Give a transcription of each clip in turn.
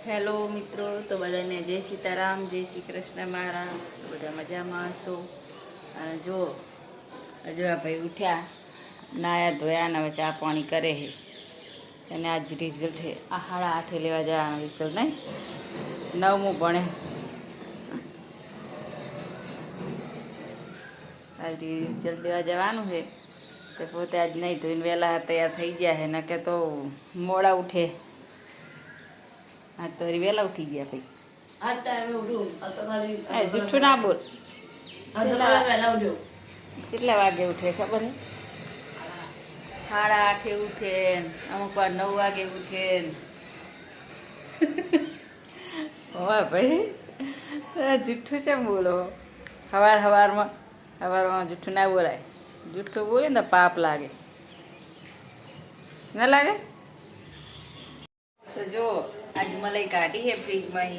Hello મિત્રો, તો બધાને જય સીતારામ, જય શ્રી કૃષ્ણ મારા. તો બધા મજામાં હશો. અને જો હજુ આ ભાઈ ઉઠ્યા, નાયા ધોયા ને હવે ચા પાણી કરે છે. અને આજ રિઝલ્ટ છે. આ 8:30 લેવા જવાનું રિઝલ્ટ નહીં, 9મું ભણે. આજ રિઝલ્ટ લેવા જવાનું છે. તો પોતે આજ નહીં ધોઈને વહેલા તૈયાર થઈ ગયા છે, નકે તો મોડા ઉઠે. હા તો વહેલા ઉઠી ગયા ભાઈ. જૂઠું ના બોલ. કેટલા વાગે ઉઠે ખબર હે? 8:30 ઉઠે, અમુક વાર 9 વાગે ઉઠે. હા ભાઈ, જૂઠું છે બોલો. સવારમાં જૂઠું ના બોલાય. જૂઠું બોલે ને તો પાપ લાગે, ના લાગે? તો જો આજ મલાઈ કાઢી છે ફ્રીજમાં.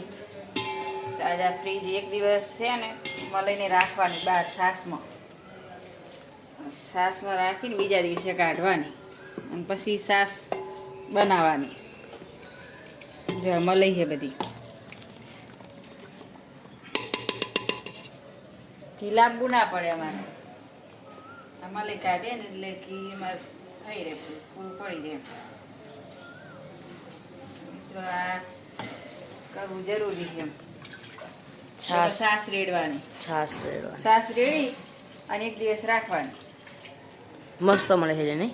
તો આજે આ ફ્રીજ એક દિવસ છે ને મલાઈને રાખવાની બહાર છાશમાં રાખીને બીજા દિવસે કાઢવાની અને પછી છાશ બનાવવાની. જો મલાઈ છે બધી. ઘી લાવવું ના પડે અમારે. આ મલાઈ કાઢીએ ને એટલે ઘી અમારે થઈ રહે, પૂરું પડી રહે. તો આ કરવું જરૂરી છે. છાશ રેડવાની. છાશ રેડી અને એક દિવસ રાખવાની. મસ્ત મળે છે નહીં?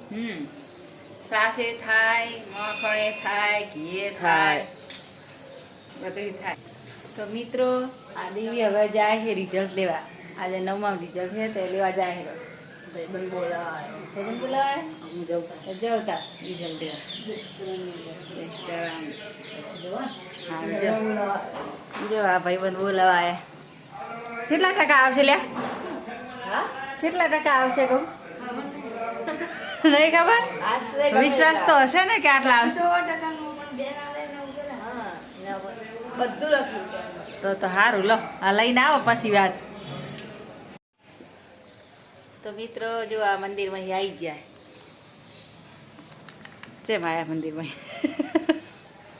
છાશ એ થાય, મખણ એ થાય, ઘી એ થાય, બધું થાય. તો મિત્રો આ દેવી હવે જાય છે રિઝલ્ટ લેવા. આજે 9માં રિઝલ્ટ છે તો લેવા જાય છે. ભાઈબંધ બોલાવાય જવતા રિઝલ્ટ લેવા. જો આ ભાઈબંધ બોલાવાય. કેટલા ટકા આવશે લ્યા? કેટલા ટકા આવશે કહું? નહીં ખબર? વિશ્વાસ તો હશે ને કે આટલા આવશે? બધું લખ્યું તો સારું. લો આ લઈને આવો પછી વાત. તો મિત્રો જો આ મંદિરમાં આવી જાય. જેમ આયા મંદિરમાં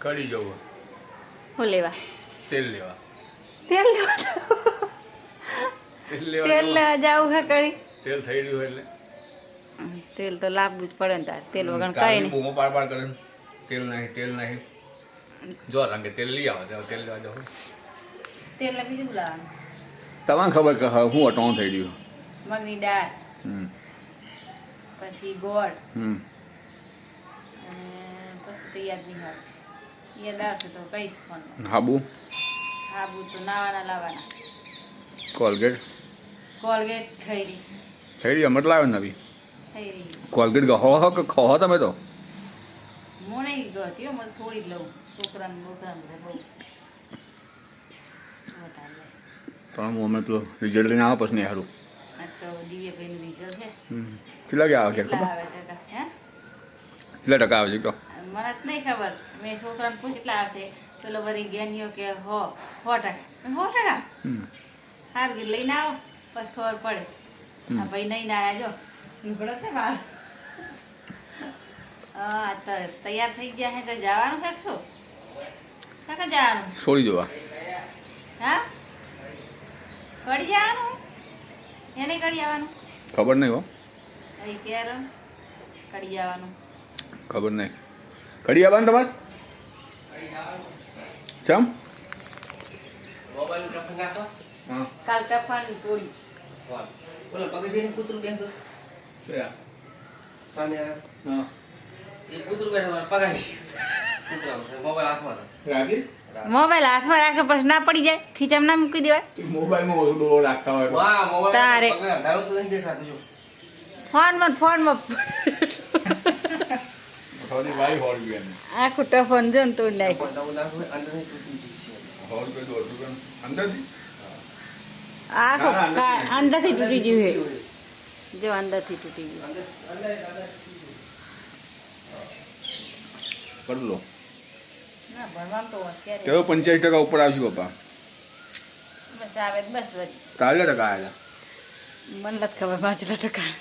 કડી જવું. શું લેવા? તેલ લેવા. તેલ લેવા જાવું હે કડી? તેલ થઈ રહ્યું એટલે તેલ તો લાવવું જ પડે ને. તાર તેલ વગર કઈ નહીં. બૂમો પાડ કરે તેલ નહીં. જો કારણ કે તેલ લઈ આવો તેલ લેવા જાવ. તેલ ને બીજું લાવવાનું. તમને ખબર કે હું અટોણ થઈ રહ્યું. મગની દાળ, પછી ગોળ, અને પછી તો યાદ નહીં આવે. યાદ આવશે તો કહીશ ફોન. હાબુ તો નાવાના લાવવાના. કોલગેટ થઈ રહી અમે લાવ્યો નવી. રહી કોલગેટ ગહો કે ખો તમે તો? હું નહીં ગતી, હું થોડી જ લઉં. છોકરાને બોકરાને બહુ પણ અમે પેલો રિઝલ્ટ લઈને આવો પછી નહીં સારું. આ તો દિવ્યભાઈનું રિઝલ્ટ છે. કેટલા કે આવે? કેટલા આવે ટકા? હે, કેટલા ટકા આવે છે કહો? મને જ નહીં ખબર. મેં છોકરાને પૂછ કેટલા આવશે. પેલો બધી જ્ઞાનીઓ કે 100%. 100%? સારું કે લઈને આવો પછી ખબર પડે. હા ભાઈ નહીં ના જો લુગડો છે માર. હા તો તૈયાર થઈ ગયા છે તો જવાનું ફેંકશો? શાકા જવાનું? છોડી જોવા. હા, કડી જવાનું? એને કડી આવવાનું? ખબર નહીં હો. અહીં ક્યારે કડી જવાનું? ખબર નહીં. કડી આવવાનું તમારે? ચમ? હા. કાલ ટફાની તોડી. બોલો પગથિયે કૂતરું બેસતો સામે હા. એ કૂતરું બેઠો પગાઈ મોબાઈલ હાથમાં રાખી? મોબાઈલ હાથમાં રાખે પછી ના પડી જાય, ખીચામાં ના મૂકી દેવાય. મોબાઈલમાં ઓછું ડોળો રાખતા હોય. વાહ મોબાઈલ તારે. પગાર ધારો તો નહીં દેખાતું શું? ફોનમાં થોડી વાઈ હોલ ગયા ને. આખું ટફન જો ને તોડી નાખ્યું. અંદરથી તૂટી જશે. હોલ પે દોઢ અંદરથી આખું અંદરથી તૂટી ગયું છે. જો અંદરથી તૂટી ગયું. કરી લો. ના ભણવાનું તો અત્યારે કેવો 85% ઉપર આવશે પપ્પા? બસ આવે તો બસ વળી. કેટલા ટકા આવ્યા? મને નથી ખબર. 5 ટકા.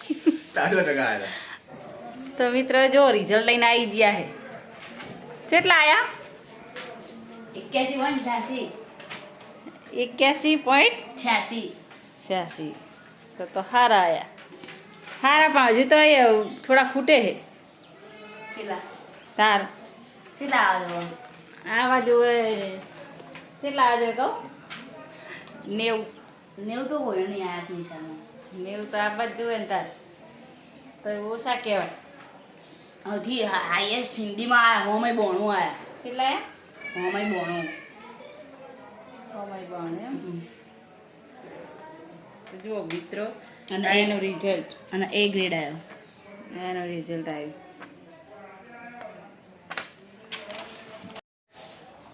કેટલા ટકા આવ્યા? તો મિત્ર જો રિઝલ્ટ લઈને આવી ગયા છે. કેટલા આયા? 81.86 તો સારા આયા સારા પણ હજુ તો એ થોડા ખૂટે છે તાર આ બાજુ કેટલા આવજો કહું 90 તો કોઈ નહીં આયા નિશાનો 90 તો આ બાજુ જોઈએ ને તાર તો એ ઓછા કહેવાય હજી હાઈએસ્ટ હિન્દીમાં આયા હોમય બોણું આયા કેટલા આયા હોમય બોણું ઓમાય બાણ એમ તો જુઓ મિત્રો અને એનું રિઝલ્ટ અને A ગ્રેડ આવ્યો એનું રિઝલ્ટ આવ્યું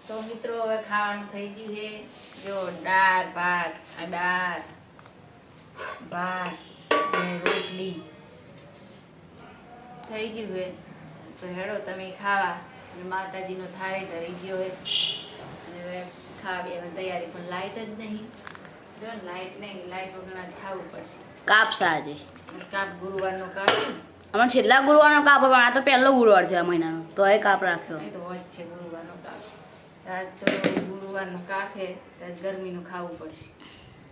તો મિત્રો હવે ખાવાનું થઈ ગયું છે જો દાળ ભાત આ દાળ ભાત અને રોટલી થઈ ગયું છે તો હેડો તમે ખાવા અને માતાજીનો થાળી ધરી ગયો હોય અને હવે ખાવા બેવાની તૈયારી પણ લાઇટ જ નહીં જો ને લાઇટ નહીં લાઇટ વગર આજ ખાવું પડશે કાપ સાજે કાપ ગુરુવારનો કાપ છે ને અમારે છેલ્લા ગુરુવારનો કાપ પણ આ તો પહેલો ગુરુવાર છે આ મહિનાનો તો એ કાપ રાખ્યો એ તો હોય જ છે ગુરુવારનો કાપ આજ તો ગુરુવારનો કાપ છે આજ ગરમીનું ખાવું પડશે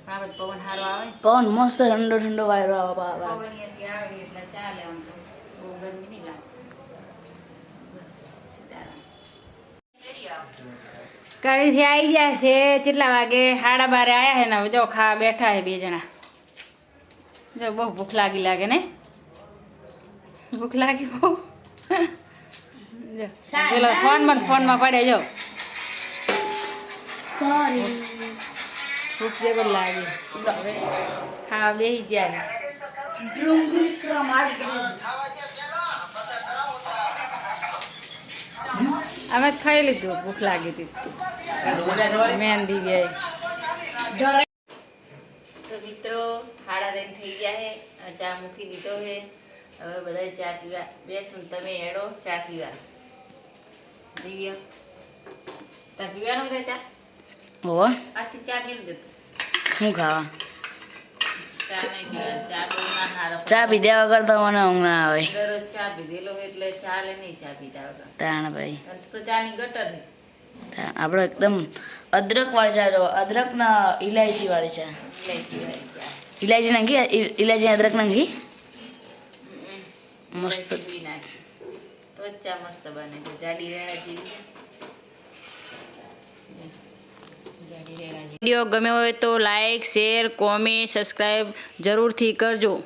પણ આપણે પવન સારો આવે ને પવન મસ્ત ઠંડો ઠંડો વાયરો આવે પવન અહીંયાથી આવે એટલે ચાલે આમ તો બહુ ગરમી નહીં લાગે કડીથી આવી ગયા છે કેટલા વાગે 12:30 આવ્યા છે ને હવે જો ખાવા બેઠા છે બે જણા જો બહુ ભૂખ લાગે ને ભૂખ લાગી બહુ જો પેલો ફોનમાં પડે જો સોરી ભૂખ જબર લાગી હવે ખાવા બેસી ગયા અમે ખાઈ લીધું ભૂખ લાગી હતી મહેંદી ગઈ તો મિત્રો 2:30 થઈ ગયા છે અને ચા મૂકી દીધો છે હવે બધા ચા પીવા બેસું તમે હેડો ચા પીવા દિવ્ય તાર પીવાનું બધા ચા હો આથી ચા પી લીધું હું ખાવા ચા નહીં પીવા ચા બહુ ના હારો ચા પીધા વગર તો મને ઊંઘ ના આવે દરરોજ ચા પીધેલો એટલે ચાલે નહીં ચા પીધા વગર તાણ ભાઈ અને તો ચાની ગટર છે આપણે એકદમ અદરક વાળી ચા જો અદરક ના ઇલાયચી વાળી ચા ઇલાયચી વાળી ચા ઇલાયચી નાખી ઇલાયચી અદરક નાખી મસ્ત ઇલાયચી બી નાખી તો જ ચા મસ્ત બને તો જાડી રેડા જેવી વિડીયો ગમ્યો હોય તો લાઈક શેર કોમેન્ટ સબસ્ક્રાઈબ જરૂરથી કરજો